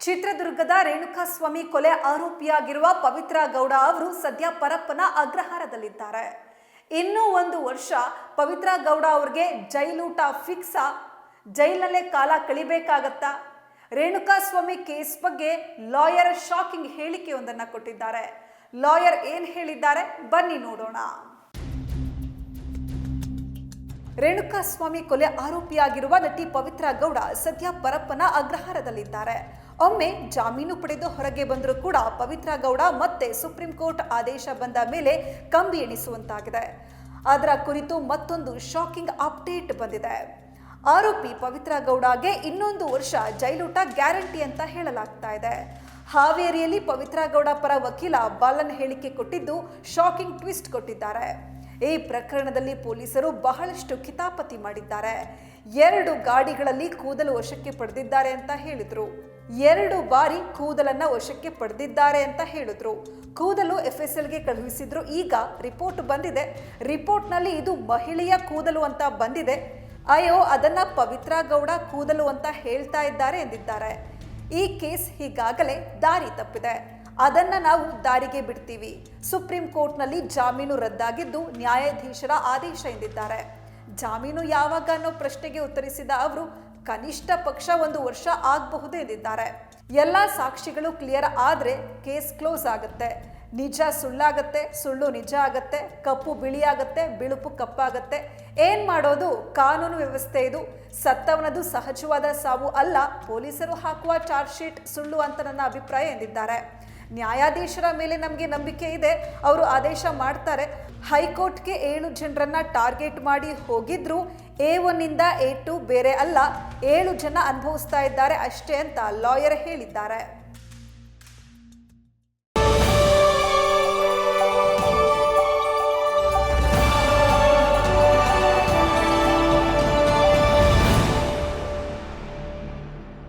ಚಿತ್ರದುರ್ಗದ ರೇಣುಕಾಸ್ವಾಮಿ ಕೊಲೆ ಆರೋಪಿಯಾಗಿರುವ ಪವಿತ್ರ ಗೌಡ ಅವರು ಸದ್ಯ ಪರಪ್ಪನ ಅಗ್ರಹಾರದಲ್ಲಿದ್ದಾರೆ. ಇನ್ನೂ 1 ವರ್ಷ ಪವಿತ್ರ ಗೌಡ ಅವರಿಗೆ ಜೈಲೂಟ ಫಿಕ್ಸಾ? ಜೈಲಲ್ಲೇ ಕಾಲ ಕಳಿಬೇಕಾಗತ್ತಾ? ರೇಣುಕಾಸ್ವಾಮಿ ಕೇಸ್ ಬಗ್ಗೆ ಲಾಯರ್ ಶಾಕಿಂಗ್ ಹೇಳಿಕೆಯೊಂದನ್ನು ಕೊಟ್ಟಿದ್ದಾರೆ. ಲಾಯರ್ ಏನ್ ಹೇಳಿದ್ದಾರೆ ಬನ್ನಿ ನೋಡೋಣ. ರೇಣುಕಾಸ್ವಾಮಿ ಕೊಲೆ ಆರೋಪಿಯಾಗಿರುವ ನಟಿ ಪವಿತ್ರ ಗೌಡ ಸದ್ಯ ಪರಪ್ಪನ ಅಗ್ರಹಾರದಲ್ಲಿದ್ದಾರೆ. ಒಮ್ಮೆ ಜಾಮೀನು ಪಡೆದು ಹೊರಗೆ ಬಂದರೂ ಕೂಡ ಪವಿತ್ರ ಗೌಡ ಮತ್ತೆ ಸುಪ್ರೀಂ ಕೋರ್ಟ್ ಆದೇಶ ಬಂದ ಮೇಲೆ ಕಂಬಿ ಎಣಿಸುವಂತಾಗಿದೆ. ಅದರ ಕುರಿತು ಮತ್ತೊಂದು ಶಾಕಿಂಗ್ ಅಪ್ಡೇಟ್ ಬಂದಿದೆ. ಆರೋಪಿ ಪವಿತ್ರ ಗೌಡಗೆ ಇನ್ನೊಂದು ವರ್ಷ ಜೈಲೂಟ ಗ್ಯಾರಂಟಿ ಅಂತ ಹೇಳಲಾಗ್ತಾ ಇದೆ. ಹಾವೇರಿಯಲ್ಲಿ ಪವಿತ್ರ ಗೌಡ ಪರ ವಕೀಲ ಬಾಲನ್ ಹೇಳಿಕೆ ಕೊಟ್ಟಿದ್ದು ಶಾಕಿಂಗ್ ಟ್ವಿಸ್ಟ್ ಕೊಟ್ಟಿದ್ದಾರೆ. ಈ ಪ್ರಕರಣದಲ್ಲಿ ಪೊಲೀಸರು ಬಹಳಷ್ಟು ಕಿತಾಪತಿ ಮಾಡಿದ್ದಾರೆ. 2 ಗಾಡಿಗಳಲ್ಲಿ ಕೂದಲು ವಶಕ್ಕೆ ಪಡೆದಿದ್ದಾರೆ ಅಂತ ಹೇಳಿದ್ರು. 2 ಬಾರಿ ಕೂದಲನ್ನ ವಶಕ್ಕೆ ಪಡೆದಿದ್ದಾರೆ ಅಂತ ಹೇಳಿದ್ರು. ಕೂದಲು FSLಗೆ ಕಳುಹಿಸಿದ್ರು. ಈಗ ರಿಪೋರ್ಟ್ ಬಂದಿದೆ. ರಿಪೋರ್ಟ್ನಲ್ಲಿ ಇದು ಮಹಿಳೆಯ ಕೂದಲು ಅಂತ ಬಂದಿದೆ. ಅಯ್ಯೋ, ಅದನ್ನ ಪವಿತ್ರ ಗೌಡ ಕೂದಲು ಅಂತ ಹೇಳ್ತಾ ಇದ್ದಾರೆ ಎಂದಿದ್ದಾರೆ. ಈ ಕೇಸ್ ಈಗಾಗಲೇ ದಾರಿ ತಪ್ಪಿದೆ. ಅದನ್ನ ನಾವು ದಾರಿಗೆ ಬಿಡ್ತೀವಿ. ಸುಪ್ರೀಂ ಕೋರ್ಟ್ನಲ್ಲಿ ಜಾಮೀನು ರದ್ದಾಗಿದ್ದು ನ್ಯಾಯಾಧೀಶರ ಆದೇಶ ಎಂದಿದ್ದಾರೆ. ಜಾಮೀನು ಯಾವಾಗ ಅನ್ನೋ ಪ್ರಶ್ನೆಗೆ ಉತ್ತರಿಸಿದ ಅವರು ಕನಿಷ್ಠ ಪಕ್ಷ 1 ವರ್ಷ ಆಗಬಹುದು ಎಂದಿದ್ದಾರೆ. ಎಲ್ಲ ಸಾಕ್ಷಿಗಳು ಕ್ಲಿಯರ್ ಆದ್ರೆ ಕೇಸ್ ಕ್ಲೋಸ್ ಆಗುತ್ತೆ. ನಿಜ ಸುಳ್ಳಾಗತ್ತೆ, ಸುಳ್ಳು ನಿಜ ಆಗತ್ತೆ, ಕಪ್ಪು ಬಿಳಿ ಆಗತ್ತೆ, ಬಿಳುಪು ಕಪ್ಪಾಗತ್ತೆ. ಏನ್ ಮಾಡೋದು? ಕಾನೂನು ವ್ಯವಸ್ಥೆ ಇದು. ಸತ್ತವನದು ಸಹಜವಾದ ಸಾವು ಅಲ್ಲ. ಪೊಲೀಸರು ಹಾಕುವ ಚಾರ್ಜ್ ಶೀಟ್ ಸುಳ್ಳು ಅಂತ ನನ್ನ ಅಭಿಪ್ರಾಯ ಎಂದಿದ್ದಾರೆ. ನ್ಯಾಯಾಧೀಶರ ಮೇಲೆ ನಮಗೆ ನಂಬಿಕೆ ಇದೆ. ಅವರು ಆದೇಶ ಮಾಡ್ತಾರೆ. ಹೈಕೋರ್ಟ್ಗೆ 7 ಜನರನ್ನ ಟಾರ್ಗೆಟ್ ಮಾಡಿ ಹೋಗಿದ್ರು. A1 ಇಂದ A2 ಬೇರೆ ಅಲ್ಲ. 7 ಜನ ಅನುಭವಿಸ್ತಾ ಇದ್ದಾರೆ ಅಷ್ಟೇ ಅಂತ ಲಾಯರ್ ಹೇಳಿದ್ದಾರೆ.